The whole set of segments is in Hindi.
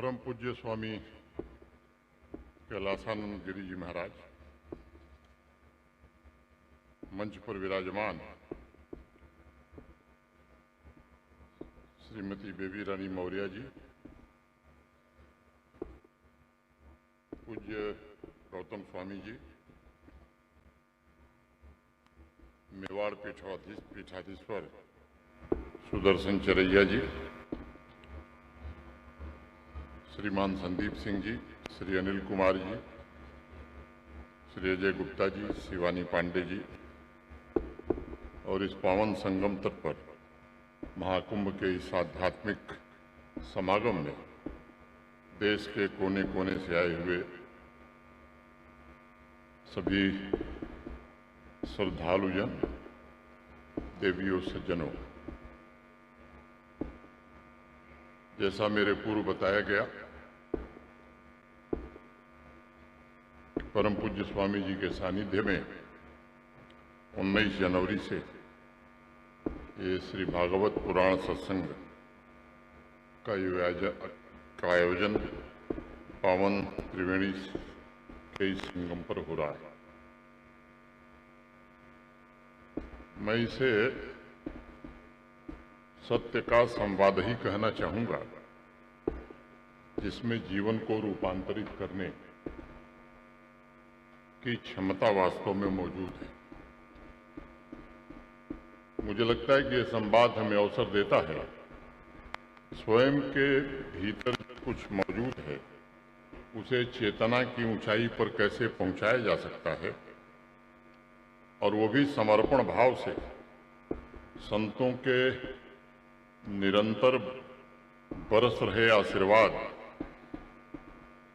परम पूज्य स्वामी कैलासानंद गिरि जी महाराज, मंच पर विराजमान श्रीमती बेबी रानी मौर्य जी, पूज्य गौतम स्वामी जी, मेवाड़ पीठाधीश्वर सुदर्शन चरैया जी, श्रीमान संदीप सिंह जी, श्री अनिल कुमार जी, श्री अजय गुप्ता जी, शिवानी पांडे जी और इस पावन संगम तट पर महाकुंभ के इस आध्यात्मिक समागम में देश के कोने कोने से आए हुए सभी श्रद्धालुजन, देवियों, सज्जनों, जैसा मेरे पूर्व बताया गया, परम पूज्य स्वामी जी के सानिध्य में 19 जनवरी से ये श्री भागवत पुराण सत्संग का आयोजन पावन त्रिवेणी के इस संगम पर हो रहा है। मैं इसे सत्य का संवाद ही कहना चाहूंगा, जिसमें जीवन को रूपांतरित करने की क्षमता वास्तव में मौजूद है। मुझे लगता है कि यह संवाद हमें अवसर देता है, स्वयं के भीतर कुछ मौजूद है, उसे चेतना की ऊंचाई पर कैसे पहुंचाया जा सकता है, और वो भी समर्पण भाव से संतों के निरंतर बरस रहे आशीर्वाद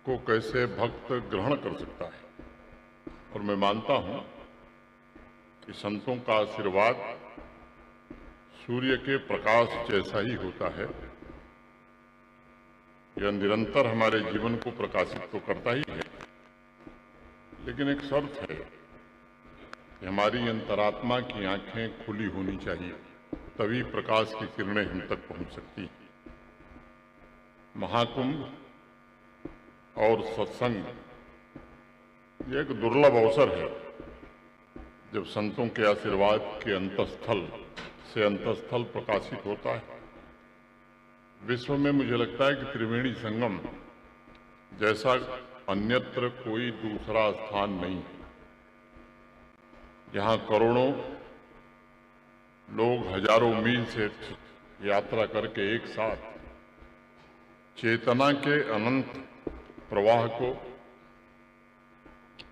को कैसे भक्त ग्रहण कर सकता है। और मैं मानता हूं कि संतों का आशीर्वाद सूर्य के प्रकाश जैसा ही होता है। यह निरंतर हमारे जीवन को प्रकाशित तो करता ही है, लेकिन एक शर्त है कि हमारी अंतरात्मा की आंखें खुली होनी चाहिए, तभी प्रकाश की किरणें हम तक पहुंच सकती हैं। महाकुंभ और सत्संग ये एक दुर्लभ अवसर है, जब संतों के आशीर्वाद के अंतस्थल से अंतस्थल प्रकाशित होता है। विश्व में मुझे लगता है कि त्रिवेणी संगम जैसा अन्यत्र कोई दूसरा स्थान नहीं है। यहाँ करोड़ों लोग हजारों मील से यात्रा करके एक साथ चेतना के अनंत प्रवाह को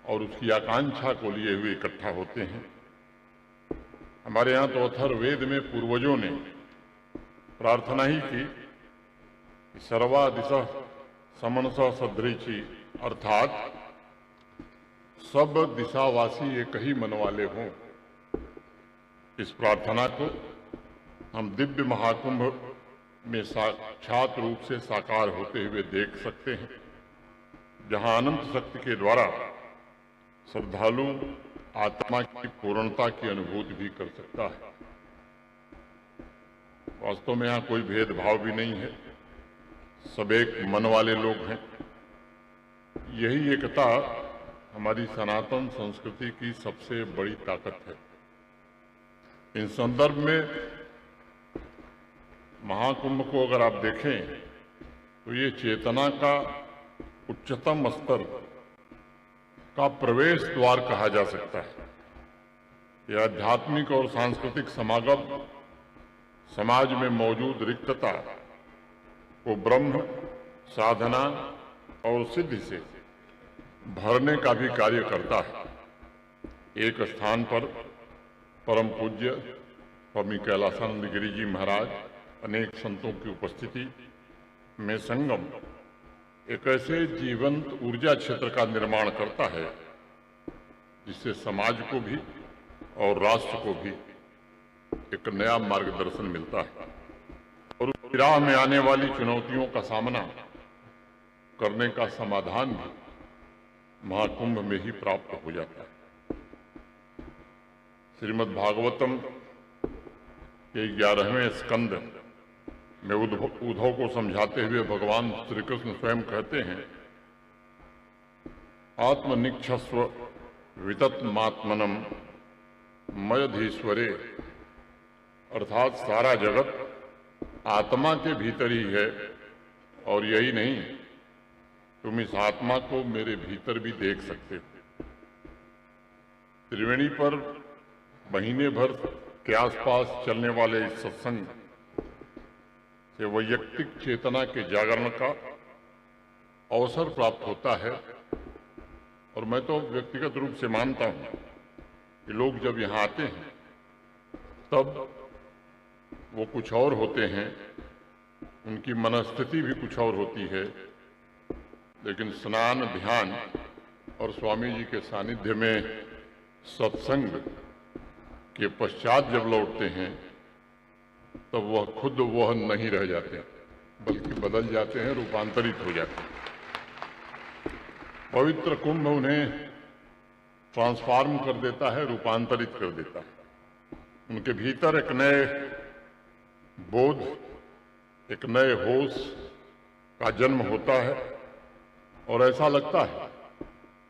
और उसकी आकांक्षा को लिए हुए इकट्ठा होते हैं। हमारे यहाँ तो अथर्ववेद में पूर्वजों ने प्रार्थना ही की कि सर्वा दिशा समनसा सदृची, अर्थात सब दिशावासी एक ही मन वाले हों। इस प्रार्थना को हम दिव्य महाकुंभ में साक्षात रूप से साकार होते हुए देख सकते हैं, जहां अनंत शक्ति के द्वारा श्रद्धालु आत्मा की पूर्णता की अनुभूति भी कर सकता है। वास्तव में यहाँ कोई भेदभाव भी नहीं है, सब एक मन वाले लोग हैं। यही एकता हमारी सनातन संस्कृति की सबसे बड़ी ताकत है। इन संदर्भ में महाकुंभ को अगर आप देखें तो ये चेतना का उच्चतम स्तर का प्रवेश द्वार कहा जा सकता है। यह आध्यात्मिक और सांस्कृतिक समागम समाज में मौजूद रिक्तता को ब्रह्म, साधना और सिद्धि से भरने का भी कार्य करता है। एक स्थान पर परम पूज्य स्वामी कैलासानंद गिरि जी महाराज, अनेक संतों की उपस्थिति में संगम एक ऐसे जीवंत ऊर्जा क्षेत्र का निर्माण करता है, जिससे समाज को भी और राष्ट्र को भी एक नया मार्गदर्शन मिलता है, और उस राह में आने वाली चुनौतियों का सामना करने का समाधान भी महाकुंभ में ही प्राप्त हो जाता है। श्रीमद् भागवतम के 11वें स्कंद में उद्धव को समझाते हुए भगवान श्री कृष्ण स्वयं कहते हैं, आत्मनिक्षस्व वितत्मात्मनम मयधीश्वरे, अर्थात सारा जगत आत्मा के भीतर ही है। और यही नहीं, तुम इस आत्मा को मेरे भीतर भी देख सकते हो। त्रिवेणी पर महीने भर के आसपास चलने वाले इस सत्संग से वैयक्तिक चेतना के जागरण का अवसर प्राप्त होता है। और मैं तो व्यक्तिगत रूप से मानता हूं कि लोग जब यहाँ आते हैं तब वो कुछ और होते हैं, उनकी मनस्थिति भी कुछ और होती है, लेकिन स्नान, ध्यान और स्वामी जी के सानिध्य में सत्संग के पश्चात जब लौटते हैं तब वह खुद वह नहीं रह जाते, बल्कि बदल जाते हैं, रूपांतरित हो जाते हैं। पवित्र कुंभ उन्हें ट्रांसफॉर्म कर देता है, रूपांतरित कर देता है। उनके भीतर एक नए बोध, एक नए होश का जन्म होता है और ऐसा लगता है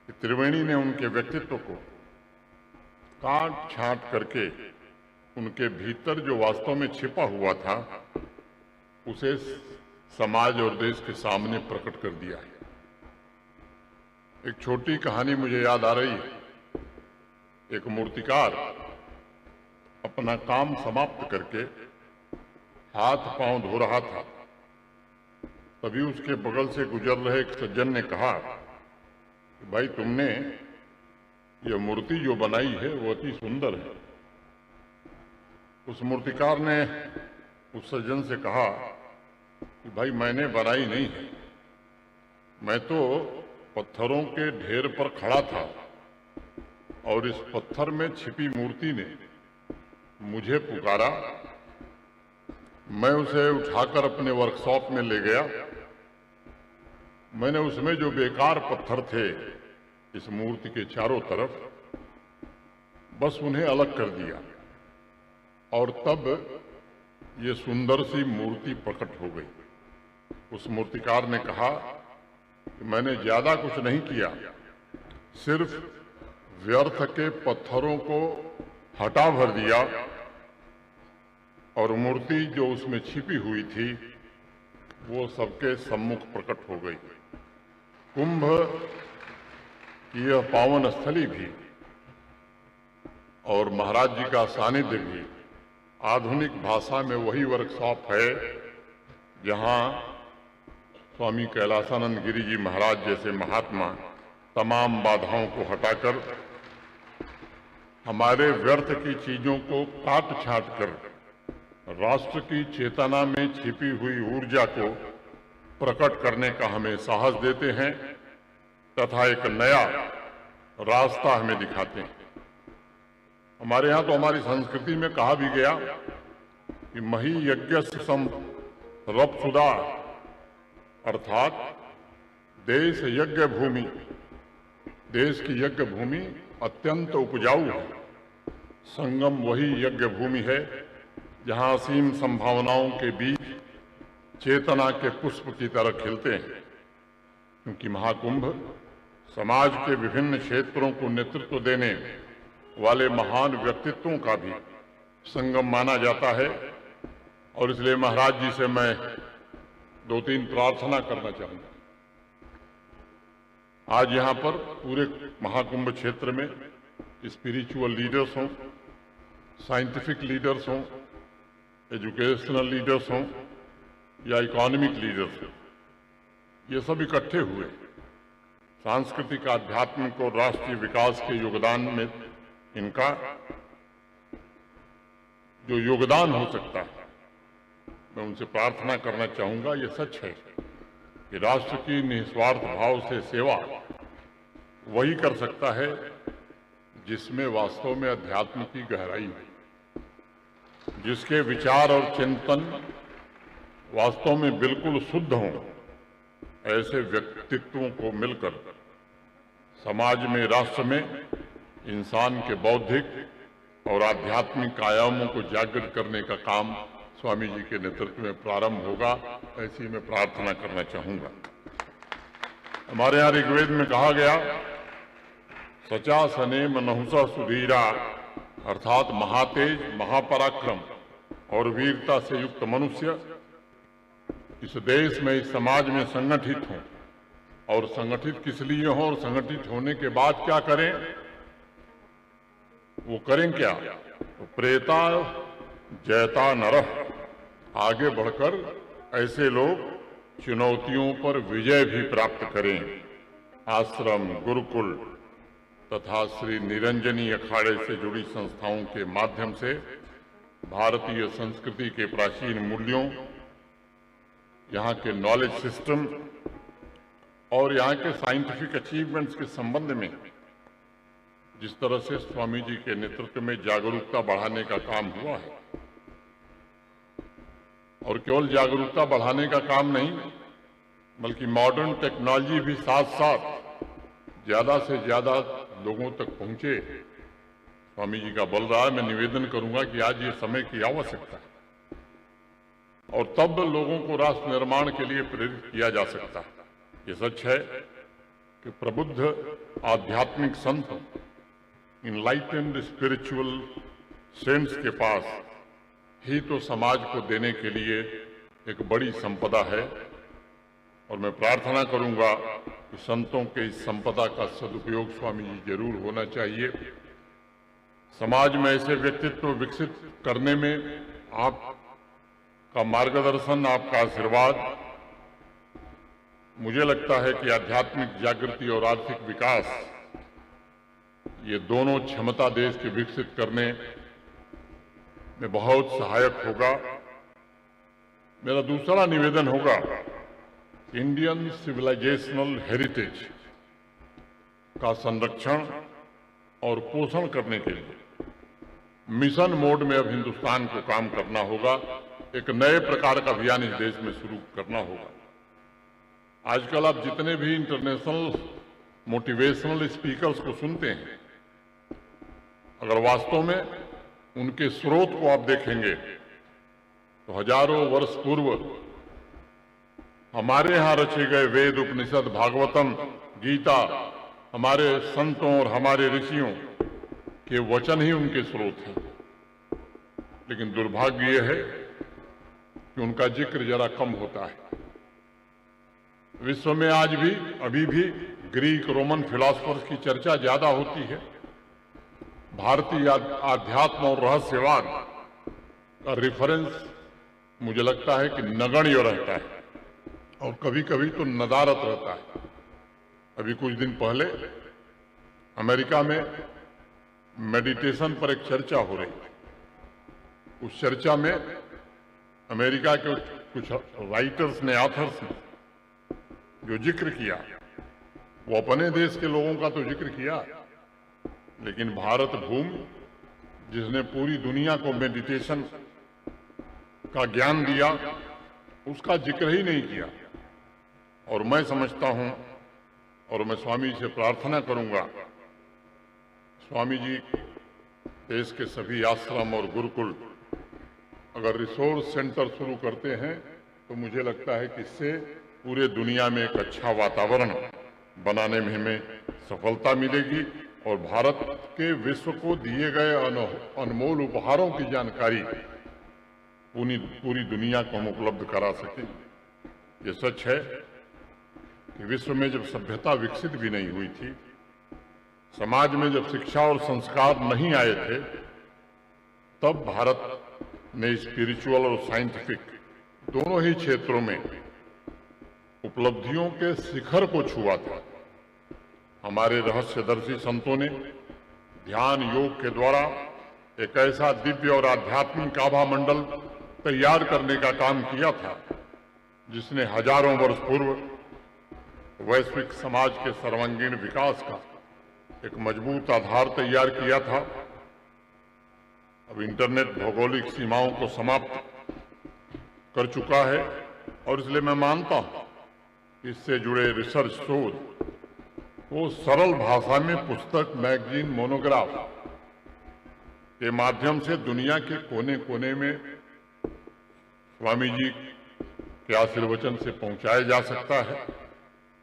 कि त्रिवेणी ने उनके व्यक्तित्व को काट छांट करके उनके भीतर जो वास्तव में छिपा हुआ था उसे समाज और देश के सामने प्रकट कर दिया है। एक छोटी कहानी मुझे याद आ रही है। एक मूर्तिकार अपना काम समाप्त करके हाथ पांव धो रहा था, तभी उसके बगल से गुजर रहे एक सज्जन ने कहा कि भाई, तुमने यह मूर्ति जो बनाई है वो अति सुंदर है। उस मूर्तिकार ने उस सज्जन से कहा कि भाई, मैंने बनाई नहीं है, मैं तो पत्थरों के ढेर पर खड़ा था और इस पत्थर में छिपी मूर्ति ने मुझे पुकारा। मैं उसे उठाकर अपने वर्कशॉप में ले गया। मैंने उसमें जो बेकार पत्थर थे इस मूर्ति के चारों तरफ, बस उन्हें अलग कर दिया और तब ये सुंदर सी मूर्ति प्रकट हो गई। उस मूर्तिकार ने कहा कि मैंने ज्यादा कुछ नहीं किया, सिर्फ व्यर्थ के पत्थरों को हटा भर दिया और मूर्ति जो उसमें छिपी हुई थी वो सबके सम्मुख प्रकट हो गई। कुंभ की यह पावन स्थली भी और महाराज जी का सानिध्य भी आधुनिक भाषा में वही वर्कशॉप है जहां स्वामी कैलासानंद गिरी जी महाराज जैसे महात्मा तमाम बाधाओं को हटाकर हमारे व्यर्थ की चीजों को काट छांट कर राष्ट्र की चेतना में छिपी हुई ऊर्जा को प्रकट करने का हमें साहस देते हैं तथा एक नया रास्ता हमें दिखाते हैं। हमारे यहाँ तो हमारी संस्कृति में कहा भी गया कि मही यज्ञ सम रपसुदा, अर्थात देश यज्ञ भूमि, देश की यज्ञ भूमि अत्यंत उपजाऊ है। संगम वही यज्ञ भूमि है जहां असीम संभावनाओं के बीच चेतना के पुष्प की तरह खिलते हैं, क्योंकि महाकुंभ समाज के विभिन्न क्षेत्रों को नेतृत्व देने वाले महान व्यक्तित्वों का भी संगम माना जाता है। और इसलिए महाराज जी से मैं दो तीन प्रार्थना करना चाहूंगा। आज यहाँ पर पूरे महाकुंभ क्षेत्र में स्पिरिचुअल लीडर्स हों, साइंटिफिक लीडर्स हों, एजुकेशनल लीडर्स हों या इकोनॉमिक लीडर्स हों, ये सब इकट्ठे हुए सांस्कृतिक, आध्यात्मिक और राष्ट्रीय विकास के योगदान में इनका जो योगदान हो सकता है, मैं उनसे प्रार्थना करना चाहूंगा। ये सच है कि राष्ट्र की निस्वार्थ भाव से सेवा वही कर सकता है जिसमें वास्तव में अध्यात्म की गहराई है, जिसके विचार और चिंतन वास्तव में बिल्कुल शुद्ध हों। ऐसे व्यक्तित्वों को मिलकर समाज में, राष्ट्र में इंसान के बौद्धिक और आध्यात्मिक आयामों को जागृत करने का काम स्वामी जी के नेतृत्व में प्रारंभ होगा, ऐसी मैं प्रार्थना करना चाहूंगा। हमारे यहाँ ऋग्वेद में कहा गया, सचा सनेम नहुसा सुधीरा, अर्थात महातेज, महापराक्रम और वीरता से युक्त मनुष्य इस देश में, इस समाज में संगठित हों। और संगठित किस लिए हों और संगठित होने के बाद क्या करें? वो करें क्या? तो प्रेता जयता नरः, आगे बढ़कर ऐसे लोग चुनौतियों पर विजय भी प्राप्त करें। आश्रम, गुरुकुल तथा श्री निरंजनी अखाड़े से जुड़ी संस्थाओं के माध्यम से भारतीय संस्कृति के प्राचीन मूल्यों, यहाँ के नॉलेज सिस्टम और यहाँ के साइंटिफिक अचीवमेंट्स के संबंध में जिस तरह से स्वामी जी के नेतृत्व में जागरूकता बढ़ाने का काम हुआ है, और केवल जागरूकता बढ़ाने का काम नहीं बल्कि मॉडर्न टेक्नोलॉजी भी साथ साथ ज्यादा से ज्यादा लोगों तक पहुंचे, स्वामी जी का बल रहा है। मैं निवेदन करूंगा कि आज ये समय की आवश्यकता है और तब लोगों को राष्ट्र निर्माण के लिए प्रेरित किया जा सकता है। ये सच है कि प्रबुद्ध आध्यात्मिक संत, इनलाइटेंड स्पिरिचुअल सेंट्स के पास ही तो समाज को देने के लिए एक बड़ी संपदा है, और मैं प्रार्थना करूंगा कि संतों के इस संपदा का सदुपयोग स्वामी जी जरूर होना चाहिए। समाज में ऐसे व्यक्तित्व विकसित करने में आपका मार्गदर्शन, आपका आशीर्वाद, मुझे लगता है कि आध्यात्मिक जागृति और आर्थिक विकास, ये दोनों क्षमता देश के विकसित करने में बहुत सहायक होगा। मेरा दूसरा निवेदन होगा, इंडियन सिविलाइजेशनल हेरिटेज का संरक्षण और पोषण करने के लिए मिशन मोड में अब हिंदुस्तान को काम करना होगा। एक नए प्रकार का अभियान इस देश में शुरू करना होगा। आजकल आप जितने भी इंटरनेशनल मोटिवेशनल स्पीकर्स को सुनते हैं, अगर वास्तव में उनके स्रोत को आप देखेंगे तो हजारों वर्ष पूर्व हमारे यहां रचे गए वेद, उपनिषद, भागवतम, गीता, हमारे संतों और हमारे ऋषियों के वचन ही उनके स्रोत हैं। लेकिन दुर्भाग्य यह है कि उनका जिक्र जरा कम होता है। विश्व में आज भी, अभी भी ग्रीक, रोमन फिलॉसफर्स की चर्चा ज्यादा होती है। भारतीय आध्यात्म और रहस्यवाद का रेफरेंस मुझे लगता है कि नगण्य रहता है और कभी कभी तो नदारत रहता है। अभी कुछ दिन पहले अमेरिका में मेडिटेशन पर एक चर्चा हो रही थी। उस चर्चा में अमेरिका के कुछ राइटर्स ने, ऑथर्स ने जो जिक्र किया, वो अपने देश के लोगों का तो जिक्र किया, लेकिन भारत भूमि जिसने पूरी दुनिया को मेडिटेशन का ज्ञान दिया, उसका जिक्र ही नहीं किया। और मैं समझता हूं और मैं स्वामी जी से प्रार्थना करूंगा, स्वामी जी देश के सभी आश्रम और गुरुकुल अगर रिसोर्स सेंटर शुरू करते हैं तो मुझे लगता है कि इससे पूरे दुनिया में एक अच्छा वातावरण बनाने में हमें सफलता मिलेगी और भारत के विश्व को दिए गए अनमोल उपहारों की जानकारी पूरी दुनिया को हम उपलब्ध करा सकेंगे। ये सच है कि विश्व में जब सभ्यता विकसित भी नहीं हुई थी, समाज में जब शिक्षा और संस्कार नहीं आए थे, तब भारत ने स्पिरिचुअल और साइंटिफिक दोनों ही क्षेत्रों में उपलब्धियों के शिखर को छुआ था। हमारे रहस्यदर्शी संतों ने ध्यान योग के द्वारा एक ऐसा दिव्य और आध्यात्मिक आभा मंडल तैयार करने का काम किया था जिसने हजारों वर्ष पूर्व वैश्विक समाज के सर्वांगीण विकास का एक मजबूत आधार तैयार किया था। अब इंटरनेट भौगोलिक सीमाओं को समाप्त कर चुका है और इसलिए मैं मानता हूं इससे जुड़े रिसर्च शोध वो सरल भाषा में पुस्तक, मैगजीन, मोनोग्राफ के माध्यम से दुनिया के कोने कोने में स्वामी जी के आशीर्वचन से पहुंचाया जा सकता है।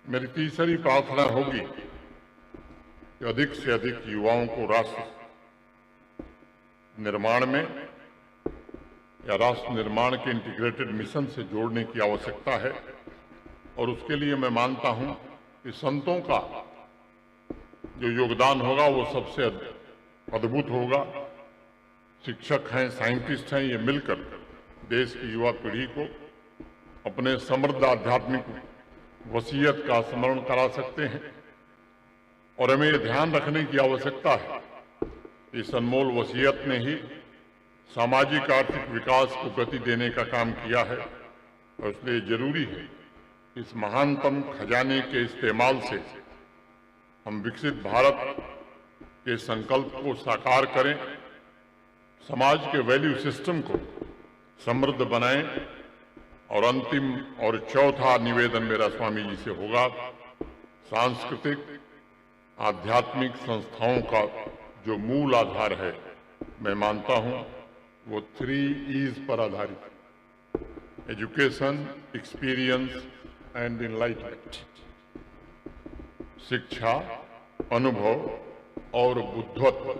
मेरी तीसरी प्रार्थना होगी कि अधिक से अधिक युवाओं को राष्ट्र निर्माण में या राष्ट्र निर्माण के इंटीग्रेटेड मिशन से जोड़ने की आवश्यकता है। और उसके लिए मैं मानता हूं कि संतों का जो योगदान होगा वो सबसे अद्भुत होगा। शिक्षक हैं, साइंटिस्ट हैं, ये मिलकर देश की युवा पीढ़ी को अपने समृद्ध आध्यात्मिक वसीयत का स्मरण करा सकते हैं। और हमें ये ध्यान रखने की आवश्यकता है, इस अनमोल वसीयत ने ही सामाजिक आर्थिक विकास को गति देने का काम किया है। और इसलिए जरूरी है इस महानतम खजाने के इस्तेमाल से हम विकसित भारत के संकल्प को साकार करें, समाज के वैल्यू सिस्टम को समृद्ध बनाएं। और अंतिम और चौथा निवेदन मेरा स्वामी जी से होगा, सांस्कृतिक आध्यात्मिक संस्थाओं का जो मूल आधार है, मैं मानता हूं वो 3 E's पर आधारित, एजुकेशन, एक्सपीरियंस एंड इनलाइटमेंट। शिक्षा, अनुभव और बुद्धत्व,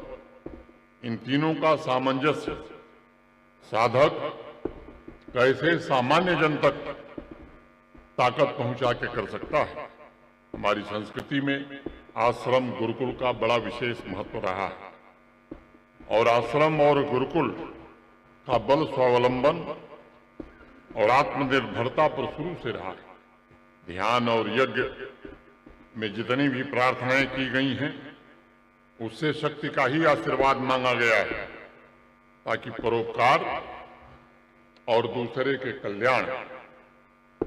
इन तीनों का सामंजस्य साधक कैसे सामान्य जन तक ताकत पहुंचा के कर सकता है। हमारी संस्कृति में आश्रम गुरुकुल का बड़ा विशेष महत्व रहा है। और आश्रम और गुरुकुल का बल स्वावलंबन और आत्मनिर्भरता पर शुरू से रहा है। ध्यान और यज्ञ में जितनी भी प्रार्थनाएं की गई हैं, उससे शक्ति का ही आशीर्वाद मांगा गया है, ताकि परोपकार और दूसरे के कल्याण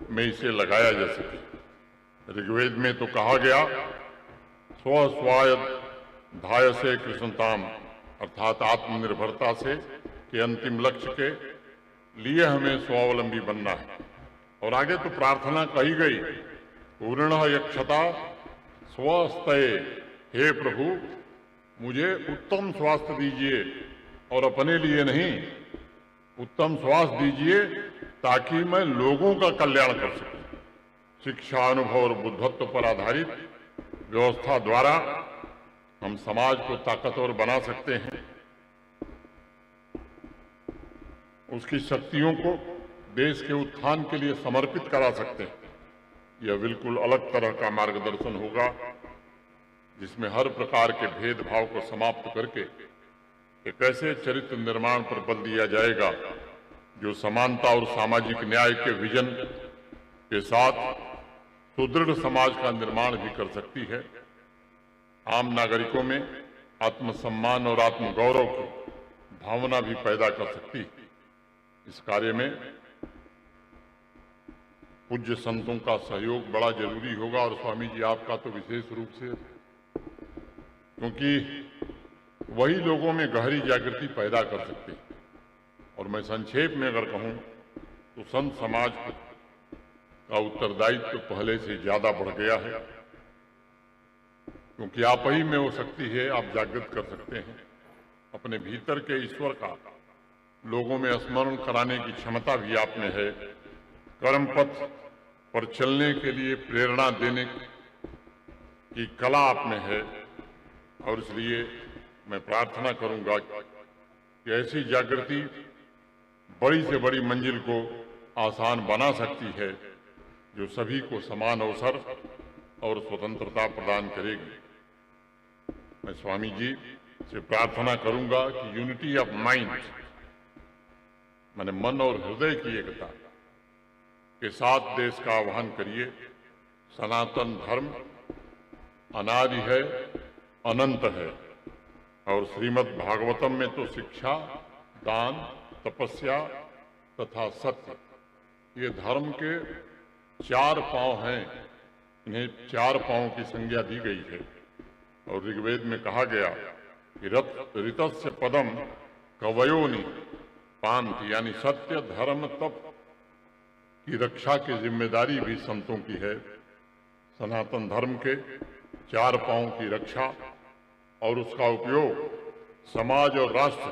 में इसे लगाया जा सके। ऋग्वेद में तो कहा गया, स्व स्वाय धायसे कृष्णताम, अर्थात आत्मनिर्भरता से के अंतिम लक्ष्य के लिए हमें स्वावलंबी बनना है। और आगे तो प्रार्थना कही गई, पूर्ण यक्षता स्वस्तये, हे प्रभु मुझे उत्तम स्वास्थ्य दीजिए, और अपने लिए नहीं, उत्तम स्वास्थ्य दीजिए ताकि मैं लोगों का कल्याण कर सकूं। शिक्षा, अनुभव और बुद्धत्व पर आधारित व्यवस्था द्वारा हम समाज को ताकतवर बना सकते हैं, उसकी शक्तियों को देश के उत्थान के लिए समर्पित करा सकते हैं। यह बिल्कुल अलग तरह का मार्गदर्शन होगा, जिसमें हर प्रकार के भेदभाव को समाप्त करके एक ऐसे चरित्र निर्माण पर बल दिया जाएगा जो समानता और सामाजिक न्याय के विजन के साथ सुदृढ़ समाज का निर्माण भी कर सकती है। आम नागरिकों में आत्मसम्मान और आत्मगौरव की भावना भी पैदा कर सकती है। इस कार्य में पूज्य संतों का सहयोग बड़ा जरूरी होगा, और स्वामी जी आपका तो विशेष रूप से, क्योंकि वही लोगों में गहरी जागृति पैदा कर सकते हैं। और मैं संक्षेप में अगर कहूं तो संत समाज का उत्तरदायित्व तो पहले से ज्यादा बढ़ गया है, क्योंकि आप ही में वो शक्ति है, आप जागृत कर सकते हैं। अपने भीतर के ईश्वर का लोगों में स्मरण कराने की क्षमता भी आप में है। कर्म पथ पर चलने के लिए प्रेरणा देने की कला आप में है। और इसलिए मैं प्रार्थना करूंगा कि ऐसी जागृति बड़ी से बड़ी मंजिल को आसान बना सकती है, जो सभी को समान अवसर और स्वतंत्रता प्रदान करेगी। मैं स्वामी जी से प्रार्थना करूंगा कि यूनिटी ऑफ माइंड, माने मन और हृदय की एकता के साथ देश का आह्वान करिए। सनातन धर्म अनादि है, अनंत है, और श्रीमद् भागवतम में तो शिक्षा, दान, तपस्या तथा सत्य, ये धर्म के 4 पांव हैं। इन्हें 4 पांव की संज्ञा दी गई है। और ऋग्वेद में कहा गया कि ऋतस्य पदम कवयोनि पांति, यानी सत्य, धर्म, तप की रक्षा की जिम्मेदारी भी संतों की है। सनातन धर्म के 4 पांव की रक्षा और उसका उपयोग समाज और राष्ट्र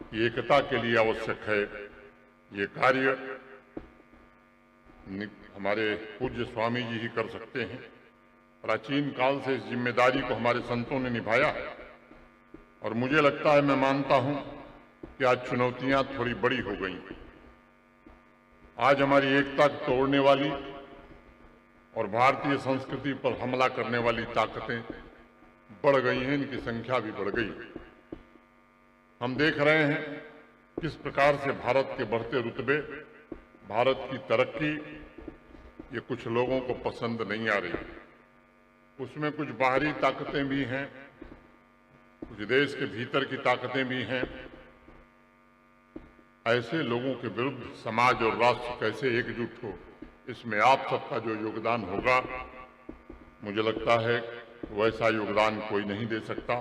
की एकता के लिए आवश्यक है। ये कार्य हमारे पूज्य स्वामी जी ही कर सकते हैं। प्राचीन काल से इस जिम्मेदारी को हमारे संतों ने निभाया है और मुझे लगता है, मैं मानता हूं कि आज चुनौतियां थोड़ी बड़ी हो गई। आज हमारी एकता तोड़ने वाली और भारतीय संस्कृति पर हमला करने वाली ताकतें बढ़ गई हैं, इनकी संख्या भी बढ़ गई। हम देख रहे हैं किस प्रकार से भारत के बढ़ते रुतबे, भारत की तरक्की, ये कुछ लोगों को पसंद नहीं आ रही। उसमें कुछ बाहरी ताकतें भी हैं, कुछ देश के भीतर की ताकतें भी हैं। ऐसे लोगों के विरुद्ध समाज और राष्ट्र कैसे एकजुट हो, इसमें आप सबका जो योगदान होगा, मुझे लगता है वैसा योगदान कोई नहीं दे सकता।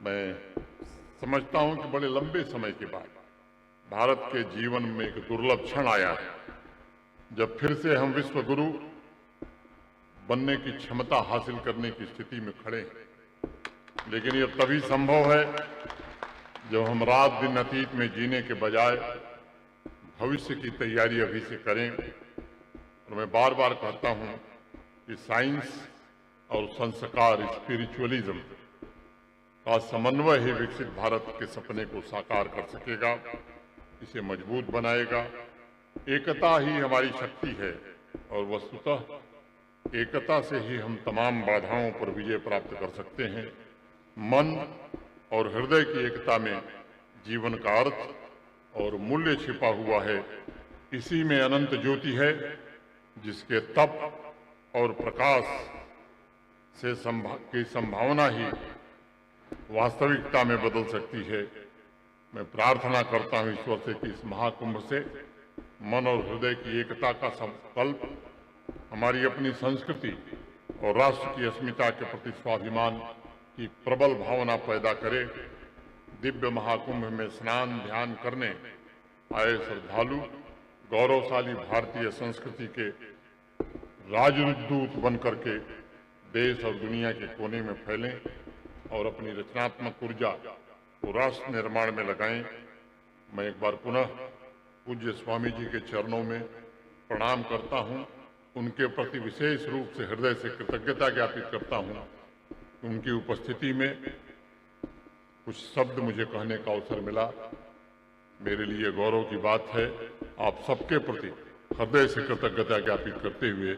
मैं समझता हूं कि बड़े लंबे समय के बाद भारत के जीवन में एक दुर्लभ क्षण आया है, जब फिर से हम विश्व गुरु बनने की क्षमता हासिल करने की स्थिति में खड़े हैं। लेकिन यह तभी संभव है जब हम रात दिन अतीत में जीने के बजाय भविष्य की तैयारी अभी से करें। और मैं बार बार कहता हूं कि साइंस और संस्कार, स्पिरिचुअलिज्म का समन्वय ही विकसित भारत के सपने को साकार कर सकेगा, इसे मजबूत बनाएगा। एकता ही हमारी शक्ति है और वस्तुतः एकता से ही हम तमाम बाधाओं पर विजय प्राप्त कर सकते हैं। मन और हृदय की एकता में जीवन का अर्थ और मूल्य छिपा हुआ है। इसी में अनंत ज्योति है, जिसके तप और प्रकाश से की संभावना ही वास्तविकता में बदल सकती है। मैं प्रार्थना करता हूं ईश्वर से कि इस महाकुंभ से मन और हृदय की एकता का संकल्प हमारी अपनी संस्कृति और राष्ट्र की अस्मिता के प्रति स्वाभिमान की प्रबल भावना पैदा करे। दिव्य महाकुंभ में स्नान ध्यान करने आए श्रद्धालु गौरवशाली भारतीय संस्कृति के राजदूत बनकर के देश और दुनिया के कोने में फैलें और अपनी रचनात्मक ऊर्जा को राष्ट्र निर्माण में लगाएं। मैं एक बार पुनः पूज्य स्वामी जी के चरणों में प्रणाम करता हूं। उनके प्रति विशेष रूप से हृदय से कृतज्ञता ज्ञापित करता हूं। उनकी उपस्थिति में कुछ शब्द मुझे कहने का अवसर मिला, मेरे लिए गौरव की बात है। आप सबके प्रति हृदय से कृतज्ञता ज्ञापित करते हुए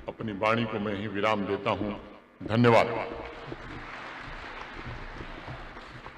अपनी वाणी को मैं ही विराम देता हूं। धन्यवाद।